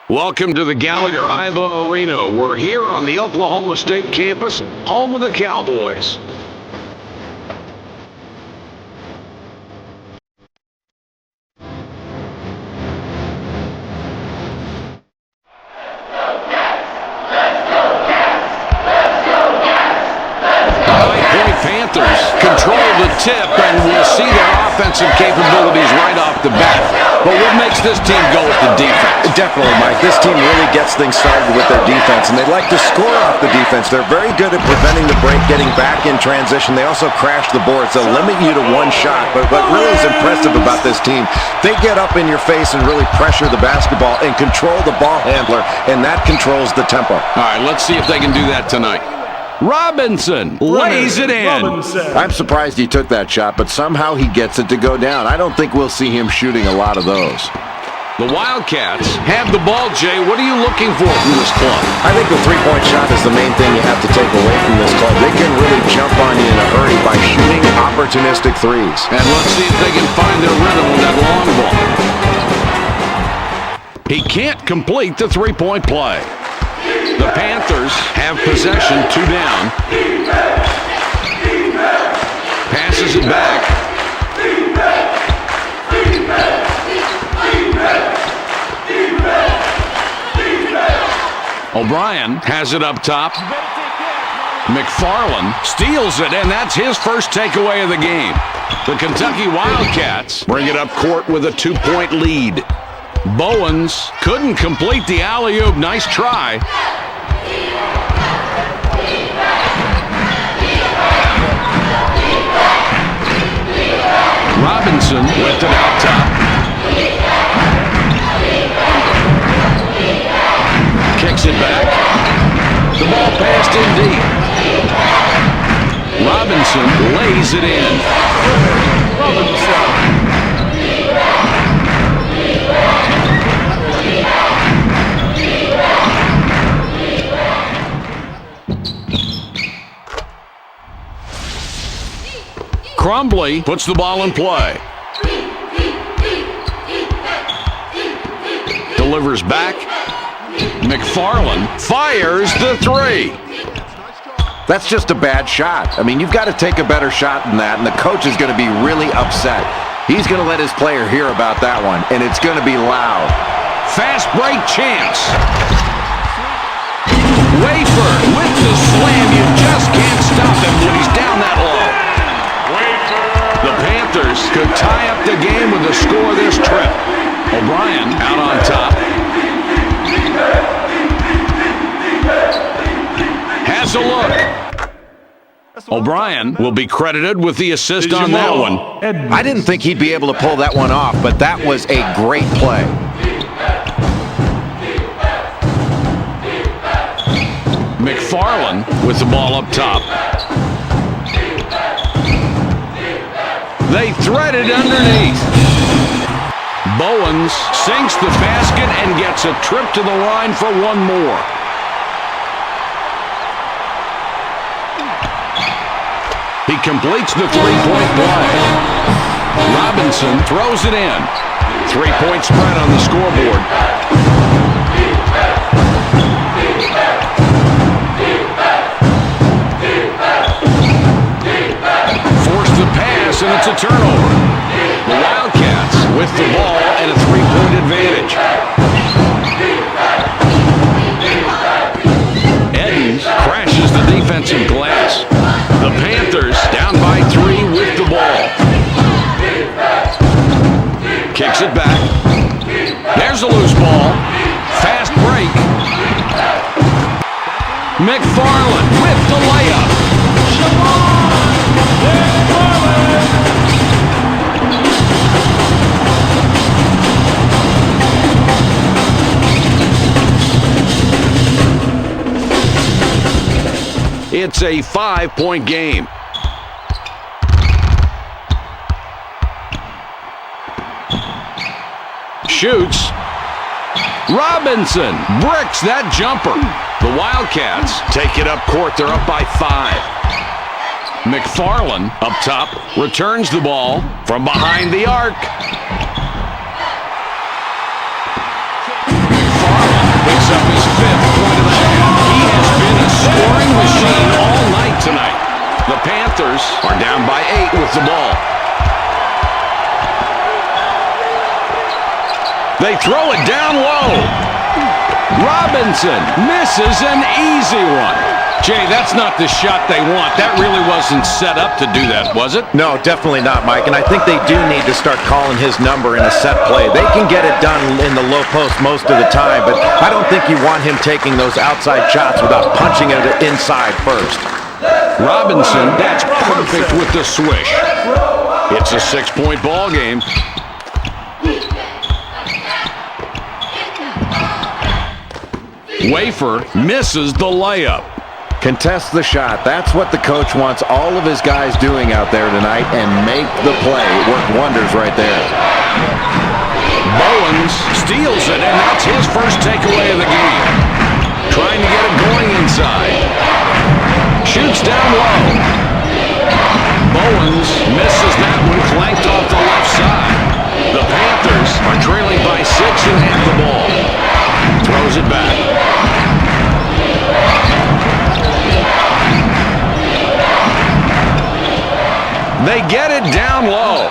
Welcome to the Gallagher Iva Arena. We're here on the Oklahoma State campus, home of the Cowboys. Panthers control the tip, and we'll see their offensive capabilities right off the bat. But what makes this team go with the defense? Definitely, Mike. This team really gets things started with their defense, and they like to score off the defense. They're very good at preventing the break, getting back in transition. They also crash the boards. They'll limit you to one shot. But what really is impressive about this team, they get up in your face and really pressure the basketball and control the ball handler, and that controls the tempo. All right, let's see if they can do that tonight. Robinson lays it in. I'm surprised he took that shot, but somehow he gets it to go down. I don't think we'll see him shooting a lot of those. The Wildcats have the ball, Jay. What are you looking for from this club? I think the three-point shot is the main thing you have to take away from this club. They can really jump on you in a hurry by shooting opportunistic threes. And let's see if they can find their rhythm with that long ball. He can't complete the three-point play. The Panthers have possession, 2 down. Passes it back. O'Brien has it up top. McFarland steals it, and that's his first takeaway of the game. The Kentucky Wildcats bring it up court with a 2-point lead. Bowens couldn't complete the alley-oop. Nice try. Robinson with it out top. Kicks it back. The ball passed in deep. Robinson lays it in. Crumbly puts the ball in play. Delivers back. McFarland fires the three. That's just a bad shot. I mean, you've got to take a better shot than that, and the coach is going to be really upset. He's going to let his player hear about that one, and it's going to be loud. Fast break chance. Wafer with the slam. You just can't stop him when he's down that low. The Panthers could tie up the game with the score of this trip. O'Brien out on top. Has a look. O'Brien will be credited with the assist on that one. I didn't think he'd be able to pull that one off, but that was a great play. McFarland with the ball up top. They thread it underneath. Bowens sinks the basket and gets a trip to the line for one more. He completes the three-point play. Robinson throws it in. 3-point spread on the scoreboard. Forced the pass, and it's a turnover. The Wildcats with the ball and a 3-point advantage. Edens crashes the defensive glass. The Panthers down by 3 with the ball. Kicks it back. There's a loose ball. Fast break. McFarland with the layup. It's a 5-point game. Shoots. Robinson bricks that jumper. The Wildcats take it up court. They're up by 5. McFarland up top returns the ball from behind the arc. McFarland up his 5th point of the half. He has been a scoring machine all night tonight. The Panthers are down by 8 with the ball. They throw it down low. Robinson misses an easy one. Jay, that's not the shot they want. That really wasn't set up to do that, was it? No, definitely not, Mike. And I think they do need to start calling his number in a set play. They can get it done in the low post most of the time, but I don't think you want him taking those outside shots without punching it inside first. Robinson, that's perfect with the swish. It's a 6-point ball game. Wafer misses the layup. Contest the shot. That's what the coach wants all of his guys doing out there tonight, and make the play. Work wonders right there. Bowens steals it, and that's his first takeaway of the game. Trying to get it going inside. Shoots down low. Bowens misses that one, clanked off the left side. The Panthers are trailing by 6 and have the ball. Throws it back. They get it down low.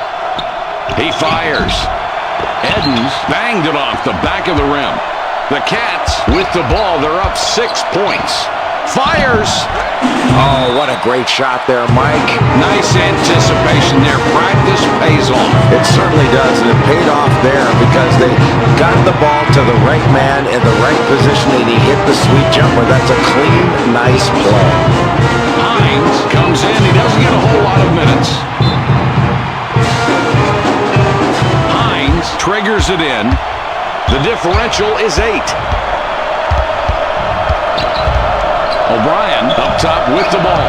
He fires. Edens banged it off the back of the rim. The Cats with the ball. They're up 6 points. Fires. Oh, what a great shot there, Mike. Nice anticipation there. Practice pays off. It certainly does, and it paid off there because they got the ball to the right man in the right position, and he hit the sweet jumper. That's a clean, nice play. Hines comes in. He doesn't get a whole lot of minutes. Hines triggers it in. The differential is 8. O'Brien up top with the ball.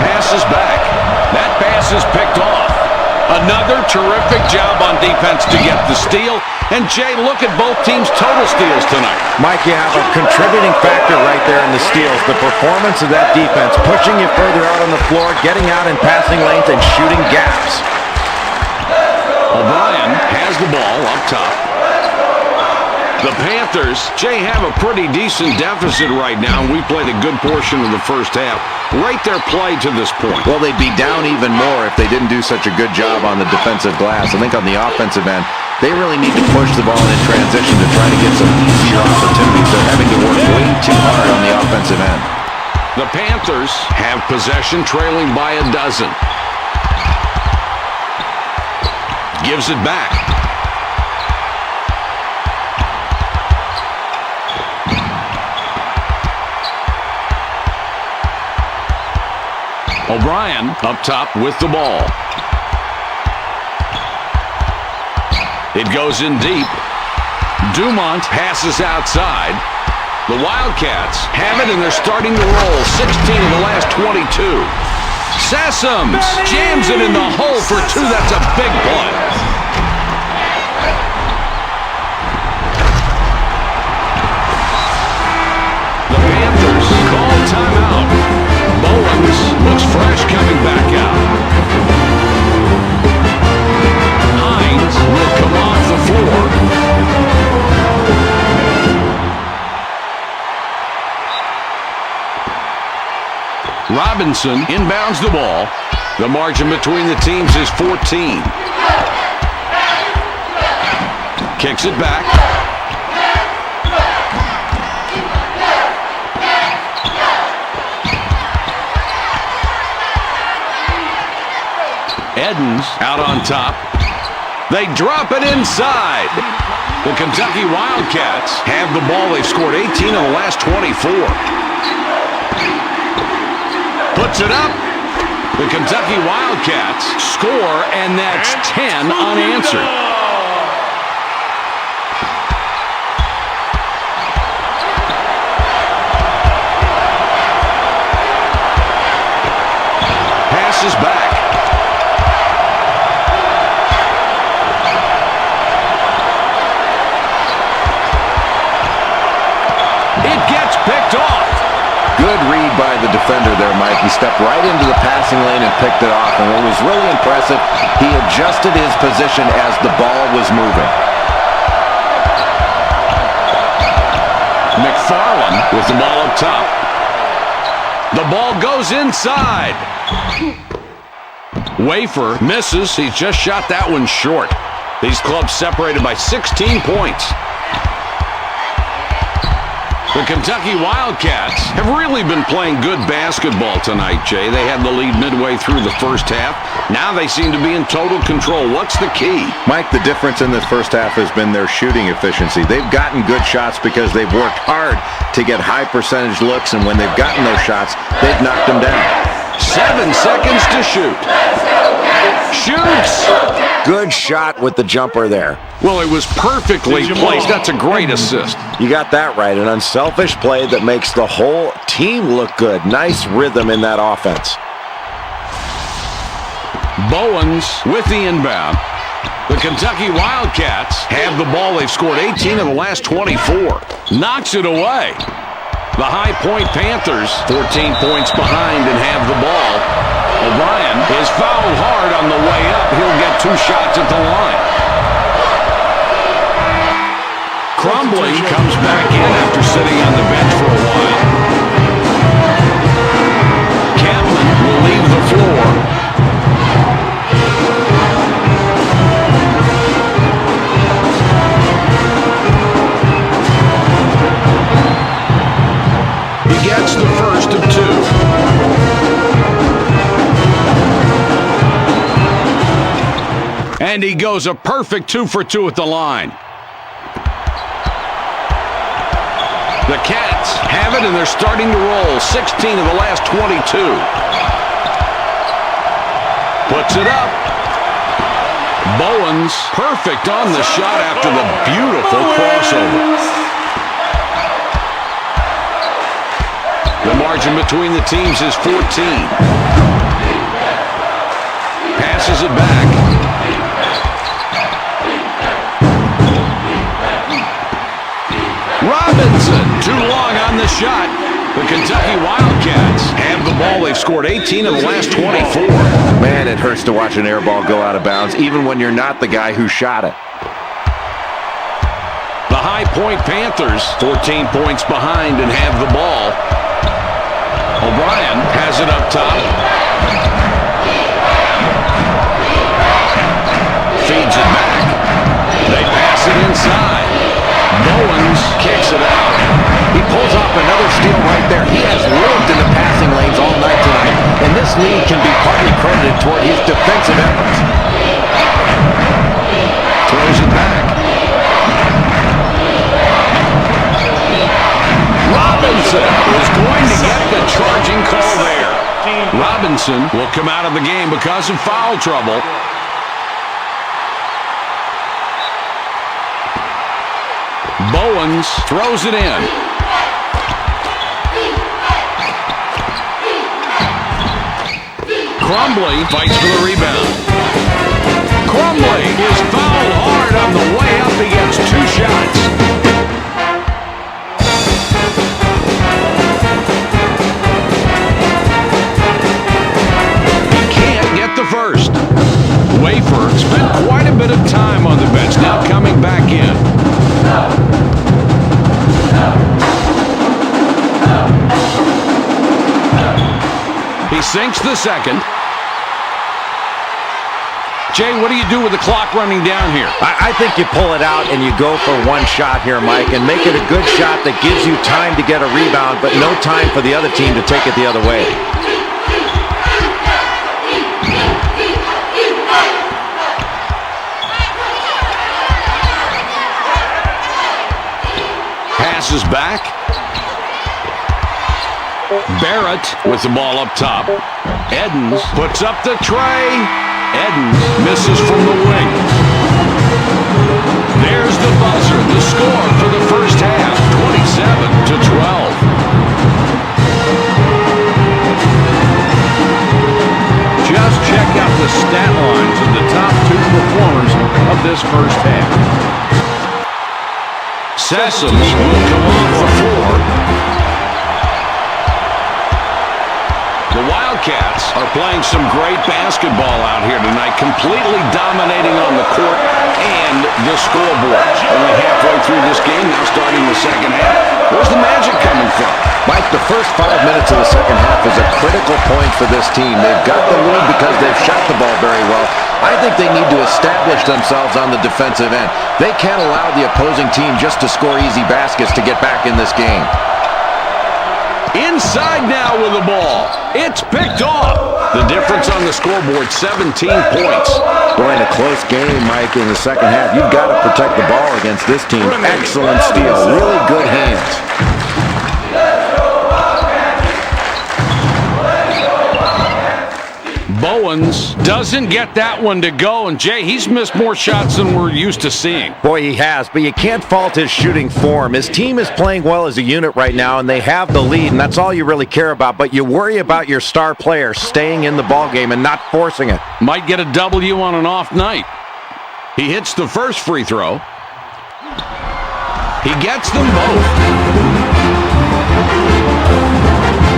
Passes back. That pass is picked off. Another terrific job on defense to get the steal. And, Jay, look at both teams' total steals tonight. Mike, you have a contributing factor right there in the steals. The performance of that defense, pushing you further out on the floor, getting out in passing lanes, and shooting gaps. O'Brien has the ball up top. The Panthers, Jay, have a pretty decent deficit right now. We played a good portion of the first half. Rate their play to this point. Well, they'd be down even more if they didn't do such a good job on the defensive glass. I think on the offensive end, they really need to push the ball in transition to try to get some easier opportunities. They're having to work way too hard on the offensive end. The Panthers have possession, trailing by 12. Gives it back. O'Brien up top with the ball. It goes in deep. Dumont passes outside. The Wildcats have it, and they're starting to roll. 16 of the last 22. Sessoms jams it in the hole for 2. That's a big play. The Panthers call timeout. Bowens looks fresh coming back out. Hines will come off the floor. Robinson inbounds the ball. The margin between the teams is 14. Kicks it back. Edens out on top. They drop it inside. The Kentucky Wildcats have the ball. They've scored 18 of the last 24. Puts it up. The Kentucky Wildcats score, and that's 10 unanswered. Passes back. It gets picked off. Good read by the defender there, Mike. He stepped right into the passing lane and picked it off. And what was really impressive, he adjusted his position as the ball was moving. McFarland with the ball up top. The ball goes inside. Wafer misses. He's just shot that one short. These clubs separated by 16 points. The Kentucky Wildcats have really been playing good basketball tonight, Jay. They had the lead midway through the first half. Now they seem to be in total control. What's the key? Mike, the difference in this first half has been their shooting efficiency. They've gotten good shots because they've worked hard to get high percentage looks, and when they've gotten those shots, they've knocked them down. 7 seconds to shoot. Shoots! Good shot with the jumper there. Well, it was perfectly placed. That's a great assist. You got that right. An unselfish play that makes the whole team look good. Nice rhythm in that offense. Bowens with the inbound. The Kentucky Wildcats have the ball. They've scored 18 of the last 24. Knocks it away. The High Point Panthers, 14 points behind and have the ball. O'Brien is fouled hard on the way up. He'll get 2 shots at the line. Crumbly comes back in after sitting on the bench for a while. Kaplan will leave the floor. He gets the first of 2. And he goes a perfect 2 for 2 at the line. The Cats have it, and they're starting to roll. 16 of the last 22. Puts it up. Bowens, perfect on the shot after the beautiful crossover. The margin between the teams is 14. Passes it back. Robinson, too long on the shot. The Kentucky Wildcats have the ball. They've scored 18 of the last 24. Man, it hurts to watch an air ball go out of bounds, even when you're not the guy who shot it. The High Point Panthers, 14 points behind and have the ball. O'Brien has it up top. Feeds it back. They pass it inside. Bowens kicks it out. He pulls off another steal right there. He has lived in the passing lanes all night tonight, and this lead can be partly credited toward his defensive efforts. Throws it back. Robinson is going to get the charging call there. Robinson will come out of the game because of foul trouble. Bowens throws it in. Crumbly fights for the rebound. Crumbly is fouled hard on the way up. He gets 2 shots. He can't get the first. Wafer spent quite a bit of time on the bench, now coming back in. He sinks the second. Jay, what do you do with the clock running down here? I think you pull it out and you go for 1 shot here, Mike, and make it a good shot that gives you time to get a rebound, but no time for the other team to take it the other way. Passes back. Barrett with the ball up top. Edens puts up the tray. Edens misses from the wing. There's the buzzer. The score for the first half, 27-12. Just check out the stat lines of the top 2 performers of this first half. Sessoms will come off the floor. The Wildcats are playing some great basketball out here tonight, completely dominating on the court and the scoreboard. Only halfway through this game, now starting the second half. Where's the magic coming from? Mike, the first 5 minutes of the second half is a critical point for this team. They've got the lead because they've shot the ball very well. I think they need to establish themselves on the defensive end. They can't allow the opposing team just to score easy baskets to get back in this game. Inside now with the ball. It's picked off. The difference on the scoreboard, 17 points. Boy, in a close game, Mike, in the second half, you've got to protect the ball against this team. Excellent steal. Really good hands. Bowens doesn't get that one to go, and Jay, he's missed more shots than we're used to seeing. Boy, he has, but you can't fault his shooting form. His team is playing well as a unit right now, and they have the lead, and that's all you really care about. But you worry about your star player staying in the ballgame and not forcing it. Might get a W on an off night. He hits the first free throw. He gets them both.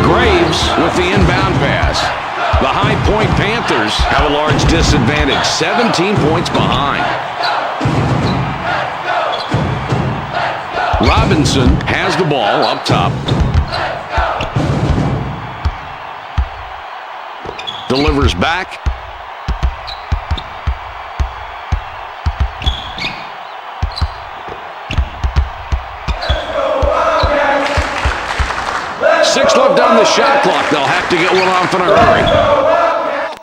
Graves with the inbound pass. The High Point Panthers have a large disadvantage, 17 points behind. Robinson has the ball up top. Delivers back. Six left on the shot clock. They'll have to get one off in a hurry.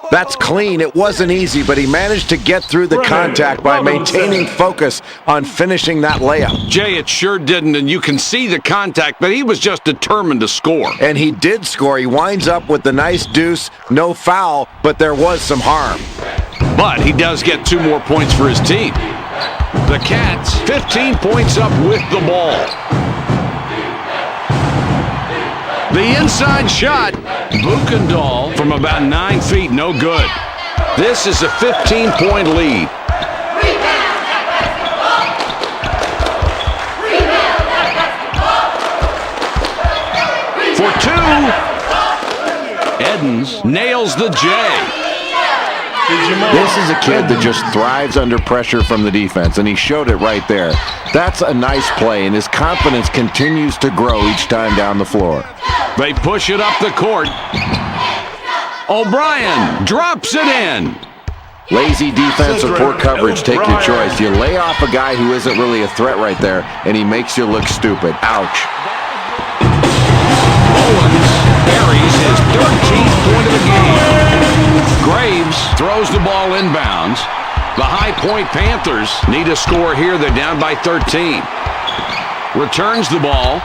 That's clean. It wasn't easy, but he managed to get through the contact by maintaining focus on finishing that layup. Jay, it sure didn't, and you can see the contact, but he was just determined to score. And he did score. He winds up with the nice deuce, no foul, but there was some harm. But he does get 2 more points for his team. The Cats, 15 points up with the ball. The inside shot, Buchendahl from about 9 feet, no good. This is a 15-point lead. For 2, Edens nails the J. This is a kid that just thrives under pressure from the defense, and he showed it right there. That's a nice play, and his confidence continues to grow each time down the floor. They push it up the court. O'Brien drops it in. Lazy defense or poor coverage, take your choice. You lay off a guy who isn't really a threat right there, and he makes you look stupid. Ouch. Owens buries his 13th point of the game. Graves throws the ball inbounds. The High Point Panthers need a score here. They're down by 13. Returns the ball.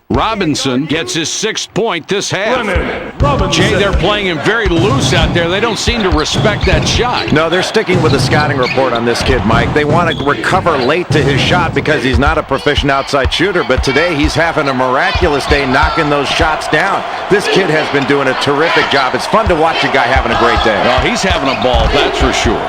Robinson gets his 6th point this half. Jay, they're playing him very loose out there. They don't seem to respect that shot. No, they're sticking with the scouting report on this kid, Mike. They want to recover late to his shot because he's not a proficient outside shooter, but today he's having a miraculous day knocking those shots down. This kid has been doing a terrific job. It's fun to watch a guy having a great day. Well, he's having a ball, that's for sure.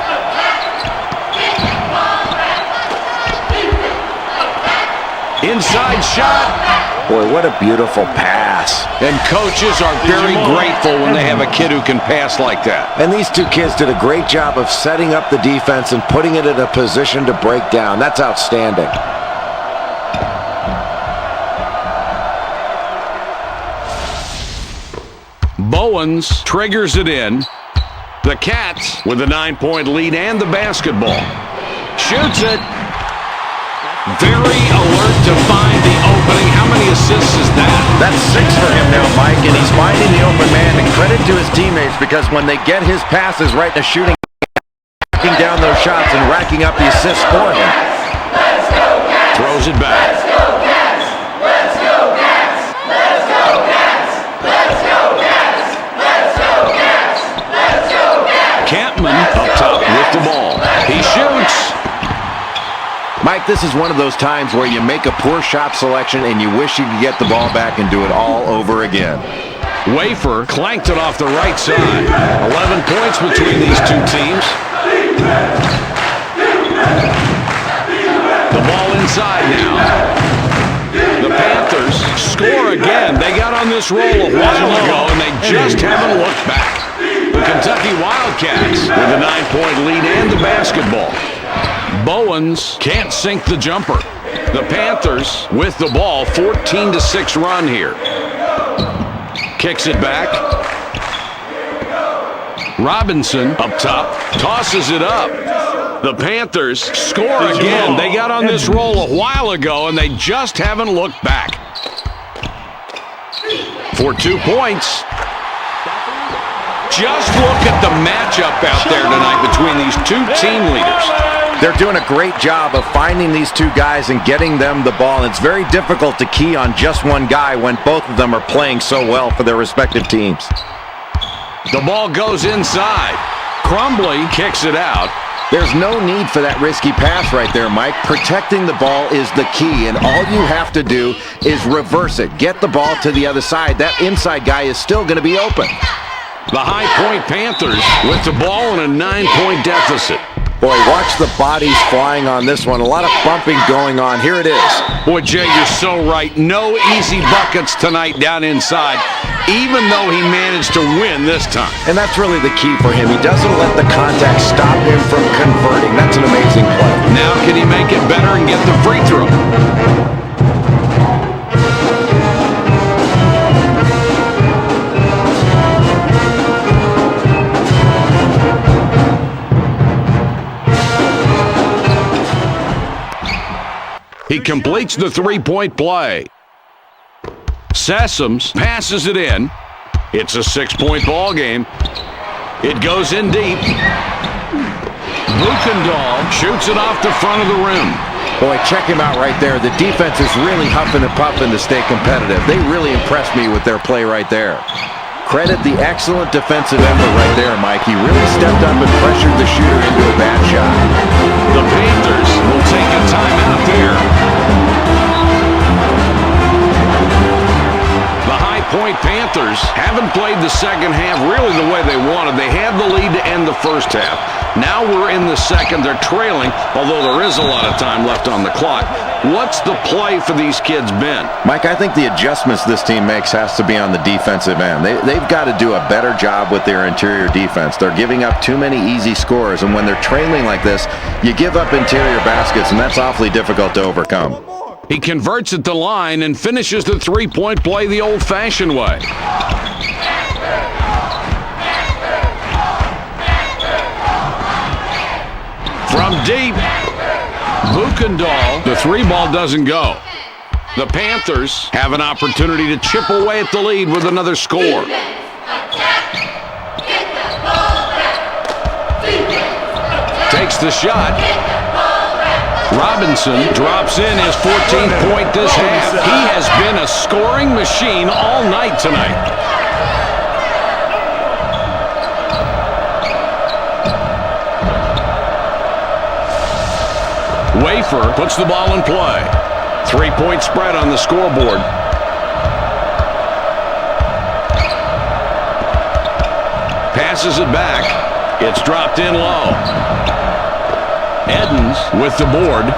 Inside shot. Boy, what a beautiful pass. And coaches are very grateful when they have a kid who can pass like that. And these two kids did a great job of setting up the defense and putting it in a position to break down. That's outstanding. Bowens triggers it in. The Cats with a 9-point lead and the basketball. Shoots it. Very alert to find the opening. How many assists is that? That's 6 for him now, Mike, and he's finding the open man. And credit to his teammates, because when they get his passes right in the shooting, knocking down those shots and racking up the assists for him. Throws it back. Campman up top with the ball. He shoots. Mike, this is one of those times where you make a poor shot selection and you wish you could get the ball back and do it all over again. Wafer clanked it off the right side. 11 points between these two teams. The ball inside now. The Panthers score again. They got on this roll a while ago, and they just haven't looked back. The Kentucky Wildcats with a 9-point lead and the basketball. Bowens can't sink the jumper. The Panthers with the ball, 14-6 run here. Kicks it back. Robinson up top, tosses it up. The Panthers score again. They got on this roll a while ago, and they just haven't looked back. For 2 points. Just look at the matchup out there tonight between these two team leaders. They're doing a great job of finding these two guys and getting them the ball. And it's very difficult to key on just one guy when both of them are playing so well for their respective teams. The ball goes inside. Crumbly kicks it out. There's no need for that risky pass right there, Mike. Protecting the ball is the key, and all you have to do is reverse it. Get the ball to the other side. That inside guy is still going to be open. The High Point Panthers with the ball in a 9-point deficit. Boy, watch the bodies flying on this one. A lot of bumping going on. Here it is. Boy, Jay, you're so right. No easy buckets tonight down inside, even though he managed to win this time. And that's really the key for him. He doesn't let the contact stop him from converting. That's an amazing play. Now can he make it better and get the free throw? He completes the three-point play. Sessoms passes it in. It's a 6-point ball game. It goes in deep. Buchendahl shoots it off the front of the rim. Boy, check him out right there. The defense is really huffing and puffing to stay competitive. They really impressed me with their play right there. Credit the excellent defensive effort right there, Mike. He really stepped up and pressured the shooter into a bad shot. The Panthers will take a timeout there. The High Point Panthers haven't played the second half really the way they wanted. They had the lead to end the first half. Now we're in the second. They're trailing, although there is a lot of time left on the clock. What's the play for these kids been? Mike, I think the adjustments this team makes has to be on the defensive end. They've got to do a better job with their interior defense. They're giving up too many easy scores, and when they're trailing like this, you give up interior baskets, and that's awfully difficult to overcome. He converts at the line and finishes the three-point play the old-fashioned way. From deep, Buchendahl, the three ball doesn't go. The Panthers have an opportunity to chip away at the lead with another score. Takes the shot. Robinson drops in his 14th point this half. He has been a scoring machine all night tonight. Wafer puts the ball in play. 3-point spread on the scoreboard. Passes it back. It's dropped in low. Edens with the board.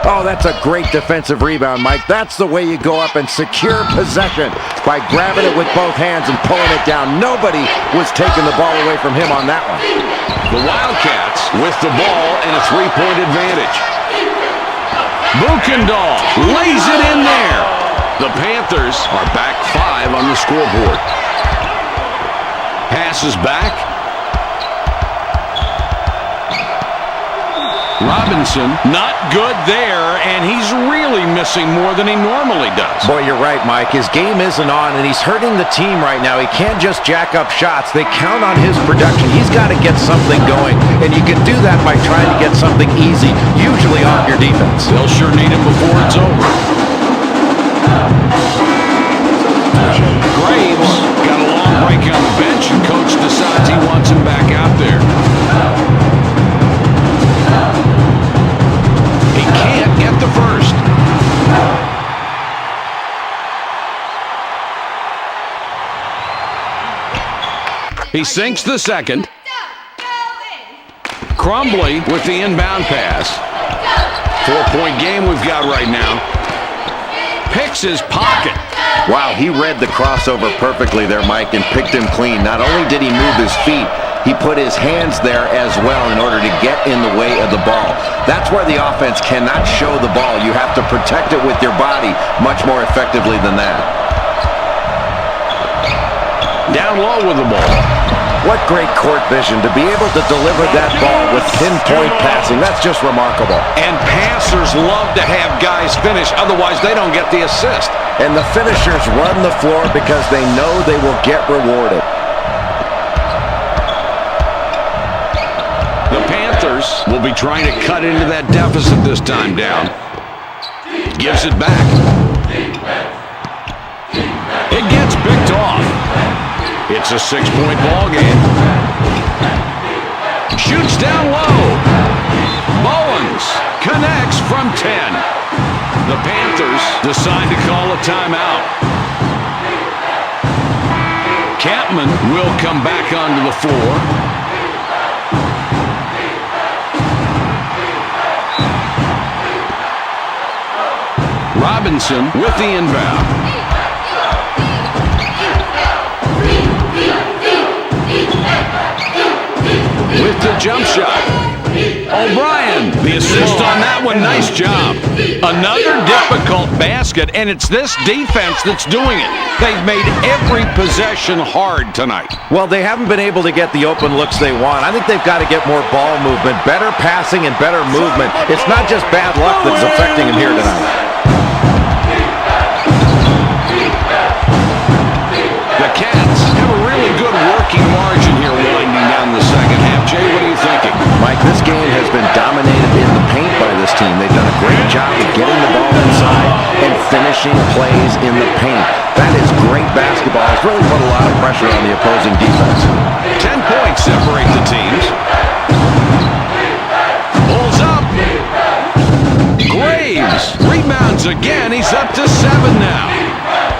Oh, that's a great defensive rebound, Mike. That's the way you go up and secure possession, by grabbing it with both hands and pulling it down. Nobody was taking the ball away from him on that one. The Wildcats with the ball and a 3-point advantage. Buchendahl lays it in there. The Panthers are back 5 on the scoreboard. Passes back. Robinson, not good there, and he's really missing more than he normally does. Boy, you're right, Mike. His game isn't on, and he's hurting the team right now. He can't just jack up shots. They count on his production. He's got to get something going, and you can do that by trying to get something easy, usually off your defense. They'll sure need him before it's over. Graves got a long break on the bench, and coach decides he wants him back out there. He can't get the first. He sinks the second. Crumbly with the inbound pass. 4-point game we've got right now. Picks his pocket. Wow, he read the crossover perfectly there, Mike, and picked him clean. Not only did he move his feet, he put his hands there as well in order to get in the way of the ball. That's where the offense cannot show the ball. You have to protect it with your body much more effectively than that. Down low with the ball. What great court vision to be able to deliver that ball with pinpoint passing. That's just remarkable. And passers love to have guys finish, otherwise they don't get the assist. And the finishers run the floor because they know they will get rewarded. The Panthers will be trying to cut into that deficit this time down. Gives it back. It gets picked off. It's a 6-point ball game. Shoots down low. Bowens connects from 10. The Panthers decide to call a timeout. Campman will come back onto the floor. Robinson with the inbound. With the jump shot. O'Brien, the assist on that one. Nice job. Another difficult basket, and it's this defense that's doing it. They've made every possession hard tonight. Well, they haven't been able to get the open looks they want. I think they've got to get more ball movement, better passing and better movement. It's not just bad luck that's affecting them here tonight. The Cats have a really good working margin here winding down the second half. Jay, what are you thinking? Mike, this game has been dominated in the paint by this team. They've done a great job of getting the ball inside and finishing plays in the paint. That is great basketball. It's really put a lot of pressure on the opposing defense. 10 points separate the teams. Pulls up. Graves rebounds again. He's up to 7 now.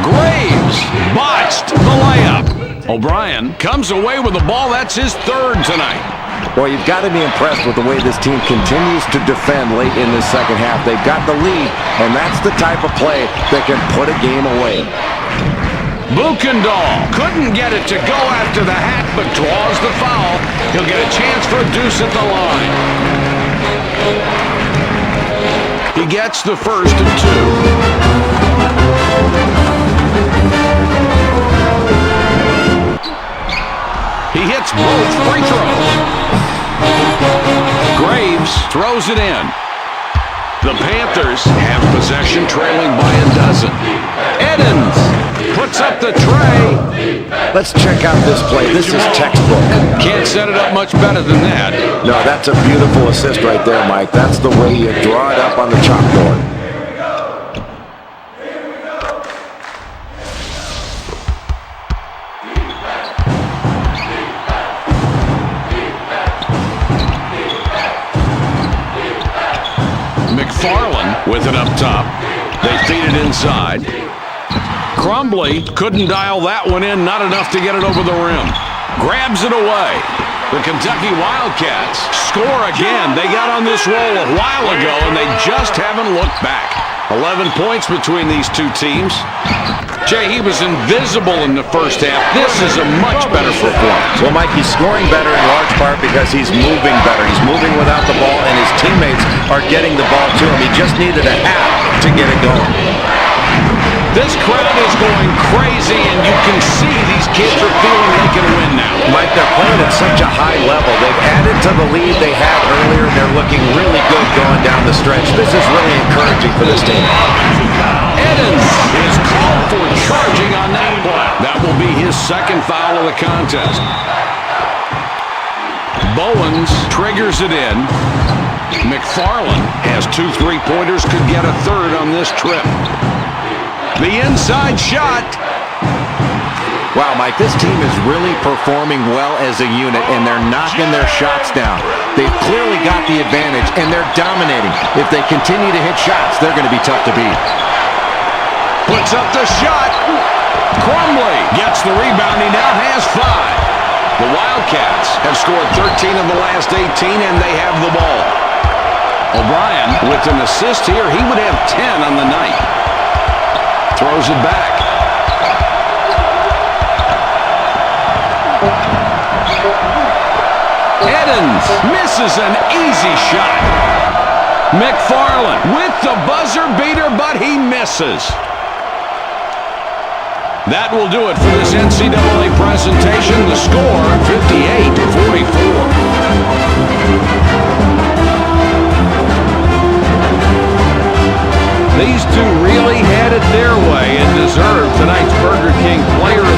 Graves botched the layup. O'Brien comes away with the ball. That's his third tonight. Boy, you've got to be impressed with the way this team continues to defend late in this second half. They've got the lead, and that's the type of play that can put a game away. Buchendahl couldn't get it to go after the hat, but draws the foul. He'll get a chance for a deuce at the line. He gets the first of 2. He hits both free throws. Graves throws it in. The Panthers have possession, trailing by a dozen. Edens puts up the tray. Let's check out this play. This is textbook. Can't set it up much better than that. No, that's a beautiful assist right there, Mike. That's the way you draw it up on the chalkboard. McFarland with it up top. They feed it inside. Crumbly couldn't dial that one in, not enough to get it over the rim. Grabs it away. The Kentucky Wildcats score again. They got on this roll a while ago, and they just haven't looked back. 11 points between these two teams. Jay, he was invisible in the first half. This is a much better performance. Well, Mike, he's scoring better in large part because he's moving better. He's moving without the ball, and his teammates are getting the ball to him. He just needed a half to get it going. This crowd is going crazy, and you can see these kids are feeling they can win now. Mike, they're playing at such a high level. They've added to the lead they had earlier, and they're looking really good going down the stretch. This is really encouraging for this team. Edens is called for charging on that play. That will be his second foul of the contest. Bowens triggers it in. McFarland has 2 3-pointers, could get a third on this trip. The inside shot. Wow, Mike, this team is really performing well as a unit, and they're knocking their shots down. They've clearly got the advantage, and they're dominating. If they continue to hit shots, they're going to be tough to beat. Puts up the shot. Crumbly gets the rebound. He now has 5. The Wildcats have scored 13 of the last 18, and they have the ball. O'Brien with an assist here. He would have 10 on the night. Throws it back. Edens misses an easy shot. McFarland with the buzzer beater, but he misses. That will do it for this NCAA presentation. The score, 58-44. These two really had it their way and deserve tonight's Burger King Player